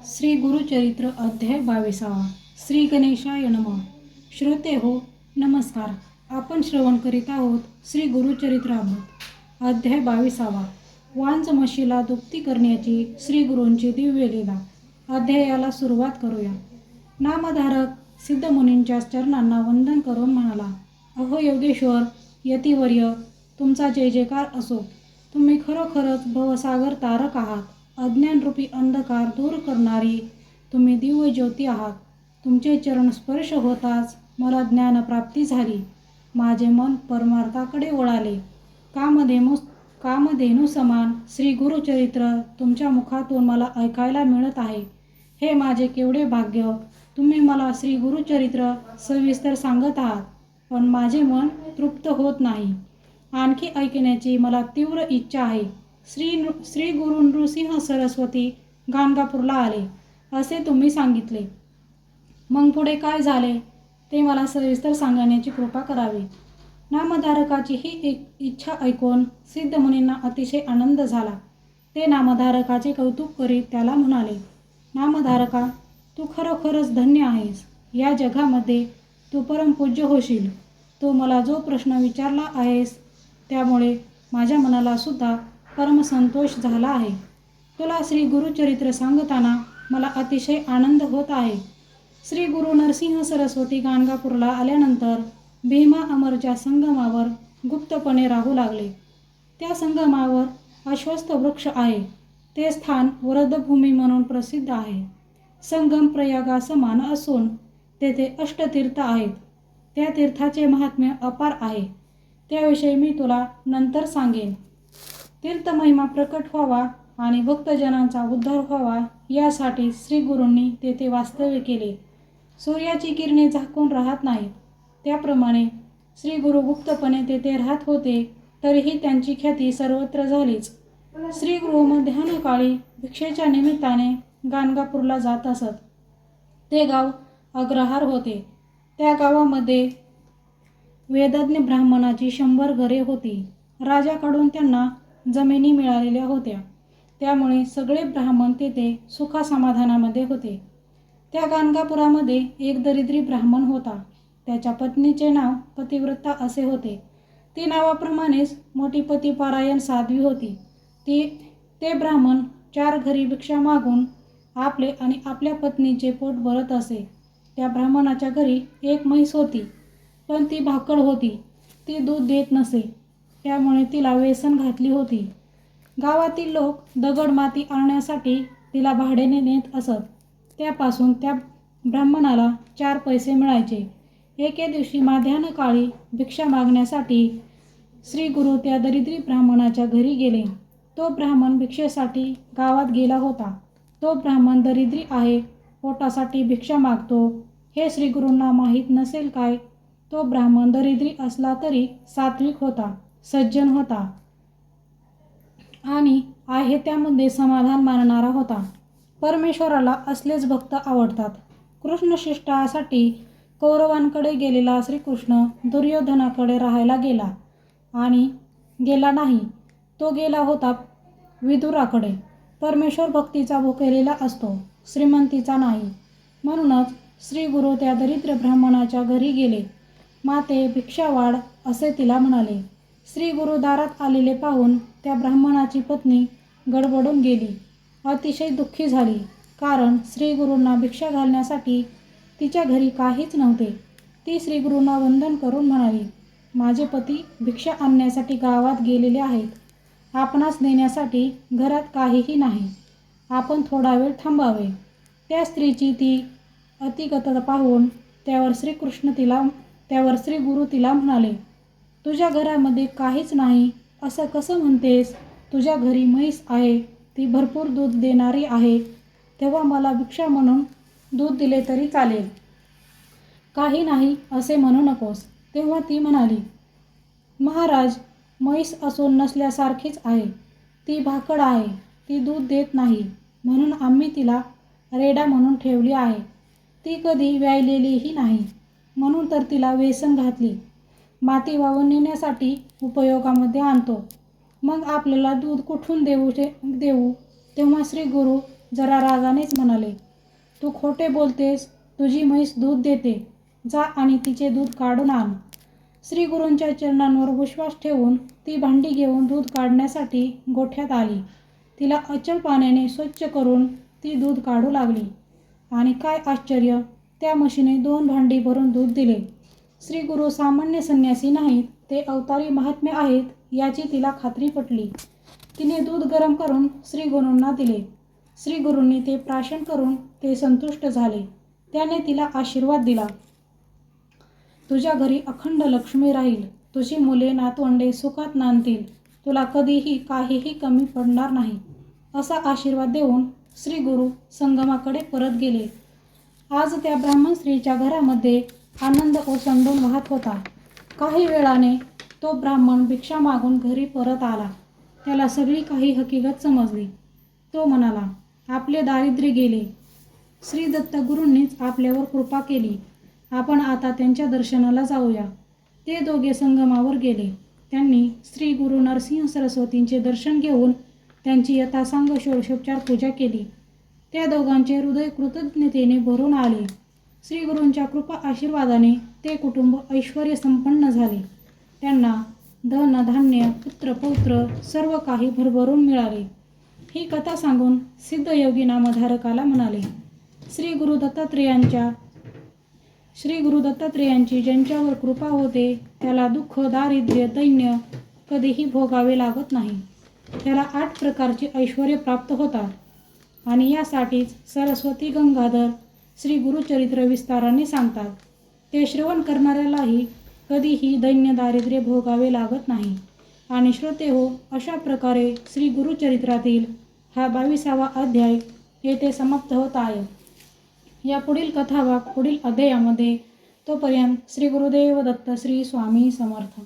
श्री गुरुचरित्र अध्याय 22. श्री गणेशाय नमः. श्रोते हो नमस्कार. आपण श्रवण करीत आहोत श्री गुरुचरित्रामृत अध्याय 22. वांज म्हशीला दुभती करण्याची श्री गुरूंची दिव्य लीला. अध्यायाला सुरुवात करूया. नामधारक सिद्धमुनींच्या चरणांना वंदन करून म्हणाला, अहो योगेश्वर यतिवर्य, तुमचा जय जयकार असो. तुम्ही खरोखरच भवसागर तारक आहात. अज्ञानरूपी अंधकार दूर करणारी तुम्ही दिव्य ज्योती आहात. तुमचे चरण स्पर्श होताच मला ज्ञानप्राप्ती झाली. माझे मन परमार्थाकडे वळाले. कामधेनू समान श्री गुरुचरित्र तुमच्या मुखातून मला ऐकायला मिळत आहे. हे माझे केवढे भाग्य. तुम्ही मला श्री गुरुचरित्र सविस्तर सांगत आहात, पण माझे मन तृप्त होत नाही. आणखी ऐकण्याची मला तीव्र इच्छा आहे. श्री गुरु नृसिंह सरस्वती गाणगापूरला आले असे तुम्ही सांगितले. मग पुढे काय झाले ते मला सविस्तर सांगण्याची कृपा करावी. नामधारकाची ही एक इच्छा ऐकून सिद्धमुनींना अतिशय आनंद झाला. ते नामधारकाचे कौतुक करीत त्याला म्हणाले, नामधारका, तू खरोखरच धन्य आहेस. या जगामध्ये तू परमपूज्य होशील. तू मला जो प्रश्न विचारला आहेस त्यामुळे माझ्या मनाला सुद्धा परमसंतोष झाला आहे. तुला श्री गुरुचरित्र सांगताना मला अतिशय आनंद होत आहे. श्री गुरु नरसिंह सरस्वती गाणगापूरला आल्यानंतर भीमा अमरच्या संगमावर गुप्तपणे राहू लागले. त्या संगमावर अश्वत्थ वृक्ष आहे. ते स्थान वरदभूमी म्हणून प्रसिद्ध आहे. संगम प्रयागासमान असून तेथे अष्टतीर्थ आहेत. त्या तीर्थाचे महात्म्य अपार आहे. त्याविषयी मी तुला नंतर सांगेन. तीर्थमहिमा प्रकट व्हावा आणि भक्तजनांचा उद्धार व्हावा यासाठी श्री गुरूंनी तेथे वास्तव्य केले. सूर्याची किरणे झाकून राहत नाहीत त्याप्रमाणे श्री गुरु गुप्तपणे तेथे राहत होते. तरीही त्यांची ख्याती सर्वत्र झालीच. श्री गुरु मध्यान्हकाळी भिक्षेच्या निमित्ताने गाणगापूरला जात असत. ते गाव अग्रहार होते. त्या गावामध्ये वेदज्ञ ब्राह्मणाची 100 घरे होती. राजाकडून त्यांना जमिनी मिळालेल्या होत्या. त्यामुळे सगळे ब्राह्मण तेथे सुखासमाधानामध्ये होते. त्या गाणगापुरामध्ये एक दरिद्री ब्राह्मण होता. त्याच्या पत्नीचे नाव पतिव्रता असे होते. ती नावाप्रमाणेच मोठी पतिपरायण साध्वी होती. ते ब्राह्मण 4 घरी भिक्षा मागून आपले आणि आपल्या पत्नीचे पोट भरत असे. त्या ब्राह्मणाच्या घरी एक म्हैस होती, पण ती भाकड होती. ती दूध देत नसे. त्यामुळे तिला वेसन घातली होती. गावातील लोक दगड माती आणण्यासाठी तिला भाड्याने नेत असत. त्यापासून त्या ब्राह्मणाला 4 पैसे मिळायचे. एके दिवशी माध्यान्हकाळी भिक्षा मागण्यासाठी श्री गुरु त्या दरिद्री ब्राह्मणाच्या घरी गेले. तो ब्राह्मण भिक्षेसाठी गावात गेला होता. तो ब्राह्मण दरिद्री आहे, पोटासाठी भिक्षा मागतो हे श्री गुरूंना माहीत नसेल काय. तो ब्राह्मण दरिद्री असला तरी सात्विक होता, सज्जन होता आणि आहे त्यामध्ये समाधान मानणारा होता. परमेश्वराला असलेच भक्त आवडतात. कृष्णशिष्टासाठी कौरवांकडे गेलेला श्रीकृष्ण दुर्योधनाकडे राहायला गेला नाही. तो गेला होता विदुराकडे. परमेश्वर भक्तीचा भुकेलेला असतो, श्रीमंतीचा नाही. म्हणूनच श्री गुरु त्या दरिद्र ब्राह्मणाच्या घरी गेले. माते भिक्षा वाढ असे तिला म्हणाले. श्री गुरु दारात आलेले पाहून त्या ब्राह्मणाची पत्नी गडबडून गेली. अतिशय दुःखी झाली, कारण श्री गुरूंना भिक्षा घालण्यासाठी तिच्या घरी काहीच नव्हते. ती श्री गुरूंना वंदन करून म्हणाली, माझे पती भिक्षा आणण्यासाठी गावात गेलेले आहेत. आपणास देण्यासाठी घरात काहीही नाही. आपण थोडा वेळ थांबावे. त्या स्त्रीची ती अतिगत पाहून त्यावर श्री गुरु तिला म्हणाले, तुझ्या घरामध्ये काहीच नाही असं कसं म्हणतेस? तुझ्या घरी म्हैस आहे, ती भरपूर दूध देणारी आहे. तेव्हा मला भिक्षा म्हणून दूध दिले तरी चालेल. काही नाही असे म्हणू नकोस. तेव्हा ती म्हणाली, महाराज, म्हैस असून नसल्यासारखीच आहे. ती भाकड आहे, ती दूध देत नाही. म्हणून आम्ही तिला रेडा म्हणून ठेवली आहे. ती कधी व्यायलेलीही नाही. म्हणून तर तिला वेसन घातली. माती वाहून नेण्यासाठी उपयोगामध्ये आणतो. मग आपल्याला दूध कुठून देऊ? तेव्हा श्री गुरु जरा रागानेच म्हणाले, तू खोटे बोलतेस. तुझी म्हैस दूध देते. जा आणि तिचे दूध काढून आण. श्री गुरूंच्या चरणांवर विश्वास ठेवून ती भांडी घेऊन दूध काढण्यासाठी गोठ्यात आली. तिला अचल पाण्याने स्वच्छ करून ती दूध काढू लागली. आणि काय आश्चर्य, त्या म्हशीने 2 भांडी भरून दूध दिले. श्री गुरु सामान्य संन्यासी नाहीत, ते अवतारी महात्मे आहेत याची तिला खात्री पटली. तिने दूध गरम करून श्री गुरूंना दिले. श्री गुरूंनी ते प्राशन करून ते संतुष्ट झाले. त्याने तिला आशीर्वाद दिला, तुझ्या घरी अखंड लक्ष्मी राहील. तुझी मुले नातवंडे सुखात नांदतील. तुला कधीही काहीही कमी पडणार नाही, असा आशीर्वाद देऊन श्री गुरु संगमाकडे परत गेले. आज त्या ब्राह्मण स्त्रीच्या घरामध्ये आनंद ओसंडून वाहत होता. काही वेळाने तो ब्राह्मण भिक्षा मागून घरी परत आला. त्याला सगळी काही हकीकत समजली. तो म्हणाला, आपले दारिद्र्य गेले. श्री दत्त गुरूंनीच आपल्यावर कृपा केली. आपण आता त्यांच्या दर्शनाला जाऊया. ते दोघे संगमावर गेले. त्यांनी श्री गुरु नरसिंह सरस्वतींचे दर्शन घेऊन त्यांची यथासांग षोडशोपचार पूजा केली. त्या दोघांचे हृदय कृतज्ञतेने भरून आले. श्री गुरूंच्या कृपा आशीर्वादाने ते कुटुंब ऐश्वर्य संपन्न झाले. त्यांना धन धान्य पुत्र पौत्र सर्व काही भरभरून मिळाले. ही कथा सांगून सिद्धयोगी नामधारकाला म्हणाले, श्री गुरु दत्तात्रेयांची ज्यांच्यावर कृपा होते त्याला दुःख दारिद्र्य दैन्य कधीही भोगावे लागत नाही. त्याला 8 प्रकारचे ऐश्वर्य प्राप्त होतात. आणि यासाठीच सरस्वती गंगाधर श्री गुरुचरित्र विस्ताराने सांगतात. ते श्रवण करणाऱ्यालाही कधीही दैन्य दारिद्र्य भोगावे लागत नाही. आणि श्रोतेहो, अशा प्रकारे श्री गुरुचरित्रातील हा 22वा अध्याय येथे समाप्त होत आहे. या पुढील कथाभाग पुढील अध्यायामध्ये. तोपर्यंत श्री गुरुदेव दत्त. श्री स्वामी समर्थ.